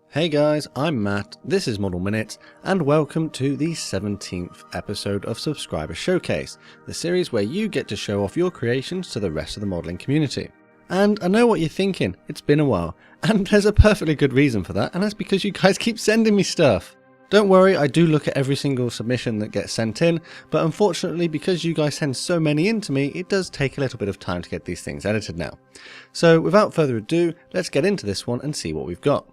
Hey guys, I'm Matt, this is Model Minutes, and welcome to the 17th episode of Subscriber Showcase, the series where you get to show off your creations to the rest of the modelling community. And I know what you're thinking, it's been a while, and there's a perfectly good reason for that, and that's because you guys keep sending me stuff. Don't worry, I do look at every single submission that gets sent in, but unfortunately because you guys send so many in to me, it does take a little bit of time to get these things edited now. So without further ado, let's get into this one and see what we've got.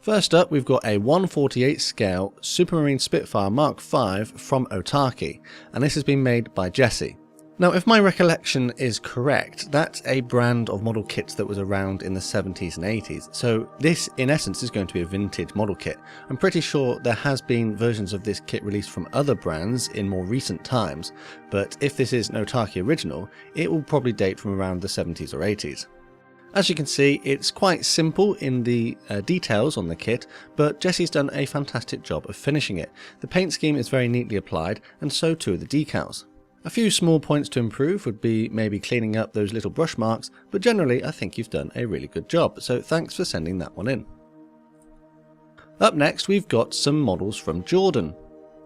First up, we've got a 1/48 scale Supermarine Spitfire Mark V from Otaki, and this has been made by Jesse. Now, if my recollection is correct, that's a brand of model kits that was around in the 70s and 80s, so this in essence is going to be a vintage model kit. I'm pretty sure there has been versions of this kit released from other brands in more recent times, but if this is an Otaki original, it will probably date from around the 70s or 80s. As you can see, it's quite simple in the details on the kit, but Jesse's done a fantastic job of finishing it. The paint scheme is very neatly applied, and so too are the decals. A few small points to improve would be maybe cleaning up those little brush marks, but generally I think you've done a really good job, so thanks for sending that one in. Up next we've got some models from Jordan.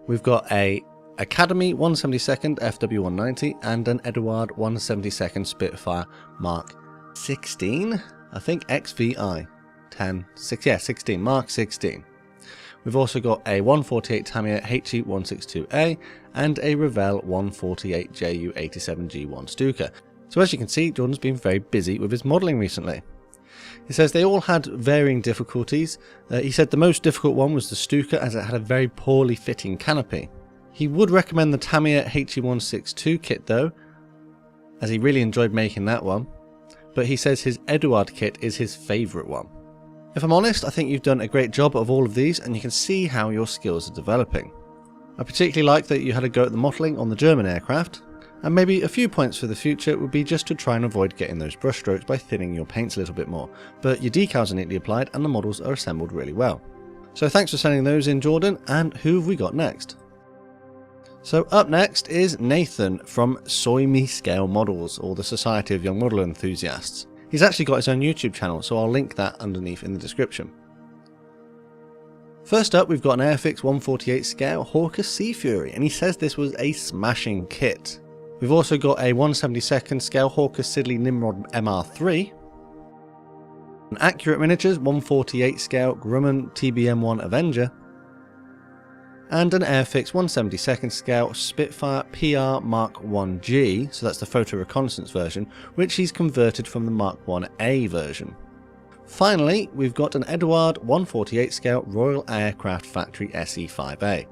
We've got a Academy 172nd FW190 and an Eduard 172nd Spitfire Mark 16, I think XVI 16, Mark 16. We've also got a 148 Tamiya HE162A and a Revell 148 JU87G1 Stuka. So as you can see, Jordan's been very busy with his modelling recently. He says they all had varying difficulties. He said the most difficult one was the Stuka as it had a very poorly fitting canopy. He would recommend the Tamiya HE162 kit though, as he really enjoyed making that one. But he says his Eduard kit is his favourite one. If I'm honest, I think you've done a great job of all of these and you can see how your skills are developing. I particularly like that you had a go at the modelling on the German aircraft, and maybe a few points for the future would be just to try and avoid getting those brush strokes by thinning your paints a little bit more, but your decals are neatly applied and the models are assembled really well. So thanks for sending those in, Jordan, and who have we got next? So up next is Nathan from SOYME Scale Models, or the Society of Young Model Enthusiasts. He's actually got his own YouTube channel, so I'll link that underneath in the description. First up, we've got an Airfix 148 scale Hawker Sea Fury, and he says this was a smashing kit. We've also got a 172nd scale Hawker Siddeley Nimrod MR3, an Accurate Miniatures 148 scale Grumman TBM1 Avenger, and an Airfix 172nd scale Spitfire PR Mark 1G, so that's the photo reconnaissance version, which he's converted from the Mark 1A version. Finally, we've got an Eduard 148 scale Royal Aircraft Factory SE5A.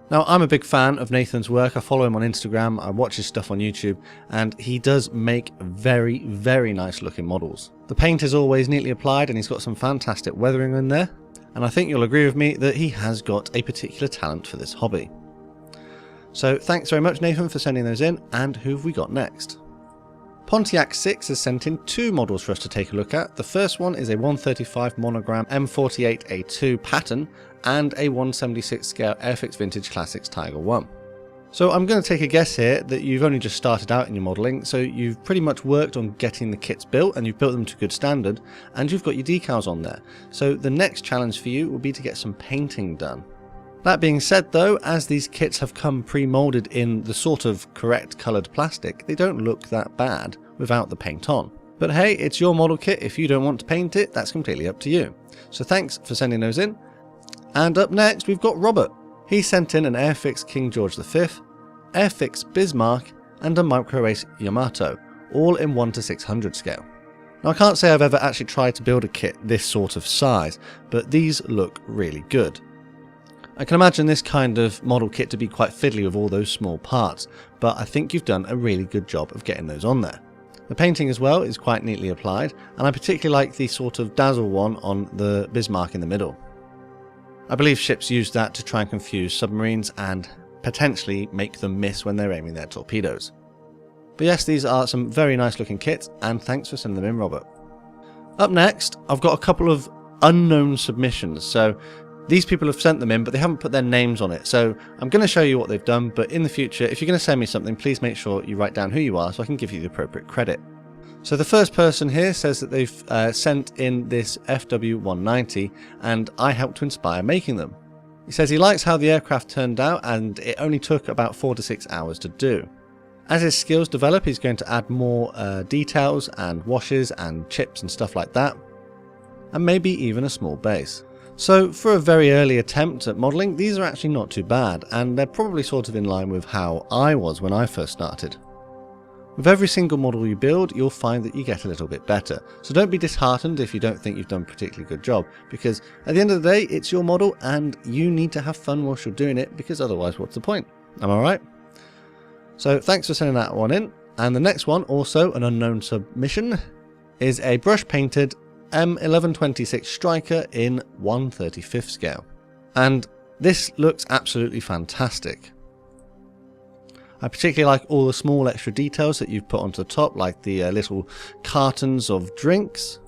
Now, I'm a big fan of Nathan's work. I follow him on Instagram, I watch his stuff on YouTube, and he does make very, very nice looking models. The paint is always neatly applied and he's got some fantastic weathering in there. And I think you'll agree with me that he has got a particular talent for this hobby. So thanks very much, Nathan, for sending those in, and who have we got next? Pontiac 6 has sent in two models for us to take a look at. The first one is a 135 monogram M48A2 pattern and a 176 scale Airfix Vintage Classics Tiger 1. So I'm going to take a guess here that you've only just started out in your modelling, so you've pretty much worked on getting the kits built and you've built them to good standard, and you've got your decals on there. So the next challenge for you will be to get some painting done. That being said though, as these kits have come pre-moulded in the sort of correct coloured plastic, they don't look that bad without the paint on. But hey, it's your model kit. If you don't want to paint it, that's completely up to you. So thanks for sending those in. And up next we've got Robert. He sent in an Airfix King George V, Airfix Bismarck, and a Micro Ace Yamato, all in 1:600 scale. Now I can't say I've ever actually tried to build a kit this sort of size, but these look really good. I can imagine this kind of model kit to be quite fiddly with all those small parts, but I think you've done a really good job of getting those on there. The painting as well is quite neatly applied, and I particularly like the sort of dazzle one on the Bismarck in the middle. I believe ships use that to try and confuse submarines and potentially make them miss when they're aiming their torpedoes. But yes, these are some very nice looking kits, and thanks for sending them in, Robert. Up next, I've got a couple of unknown submissions. So these people have sent them in, but they haven't put their names on it. So I'm going to show you what they've done, but in the future, if you're going to send me something, please make sure you write down who you are so I can give you the appropriate credit. So the first person here says that they've sent in this FW190 and I helped to inspire making them. He says he likes how the aircraft turned out and it only took about 4 to 6 hours to do. As his skills develop, he's going to add more details and washes and chips and stuff like that, and maybe even a small base. So for a very early attempt at modelling, these are actually not too bad, and they're probably sort of in line with how I was when I first started. With every single model you build, you'll find that you get a little bit better, so don't be disheartened if you don't think you've done a particularly good job, because at the end of the day, it's your model and you need to have fun whilst you're doing it, because otherwise what's the point? Am I right? So thanks for sending that one in, and the next one, also an unknown submission, is a brush painted M1126 Striker in 1/35 scale. And this looks absolutely fantastic. I particularly like all the small extra details that you've put onto the top, like the little cartons of drinks.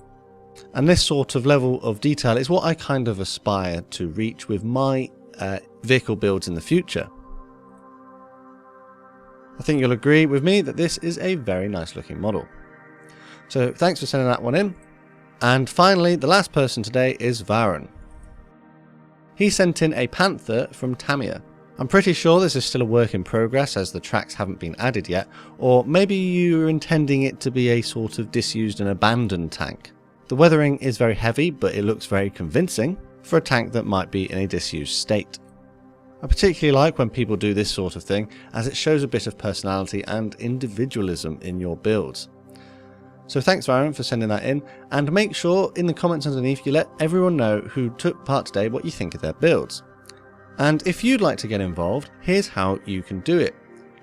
And this sort of level of detail is what I kind of aspire to reach with my vehicle builds in the future. I think you'll agree with me that this is a very nice looking model. So thanks for sending that one in. And finally, the last person today is Varun. He sent in a Panther from Tamiya. I'm pretty sure this is still a work in progress as the tracks haven't been added yet, or maybe you're intending it to be a sort of disused and abandoned tank. The weathering is very heavy, but it looks very convincing for a tank that might be in a disused state. I particularly like when people do this sort of thing, as it shows a bit of personality and individualism in your builds. So thanks Varun for sending that in, and make sure in the comments underneath you let everyone know who took part today what you think of their builds. And if you'd like to get involved, here's how you can do it.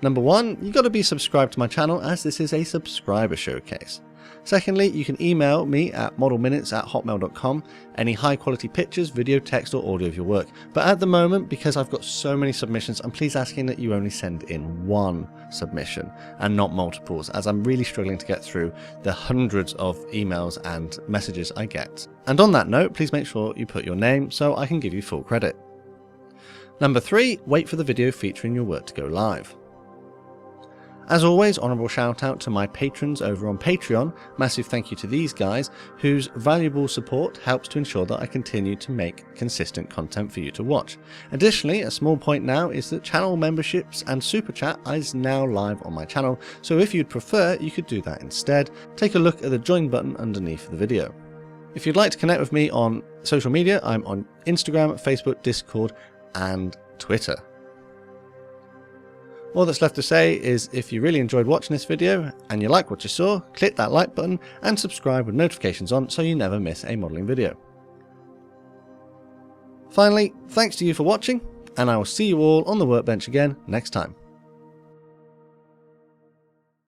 Number one, you've got to be subscribed to my channel, as this is a subscriber showcase. Secondly, you can email me at modelminutes@hotmail.com any high quality pictures, video, text or audio of your work. But at the moment, because I've got so many submissions, I'm please asking that you only send in one submission and not multiples, as I'm really struggling to get through the hundreds of emails and messages I get. And on that note, please make sure you put your name so I can give you full credit. Number 3, wait for the video featuring your work to go live. As always, honourable shout out to my patrons over on Patreon. Massive thank you to these guys, whose valuable support helps to ensure that I continue to make consistent content for you to watch. Additionally, a small point now is that channel memberships and super chat is now live on my channel, so if you'd prefer, you could do that instead. Take a look at the join button underneath the video. If you'd like to connect with me on social media, I'm on Instagram, Facebook, Discord and Twitter. All that's left to say is if you really enjoyed watching this video and you like what you saw, click that like button and subscribe with notifications on so you never miss a modelling video. Finally, thanks to you for watching, and I will see you all on the workbench again next time.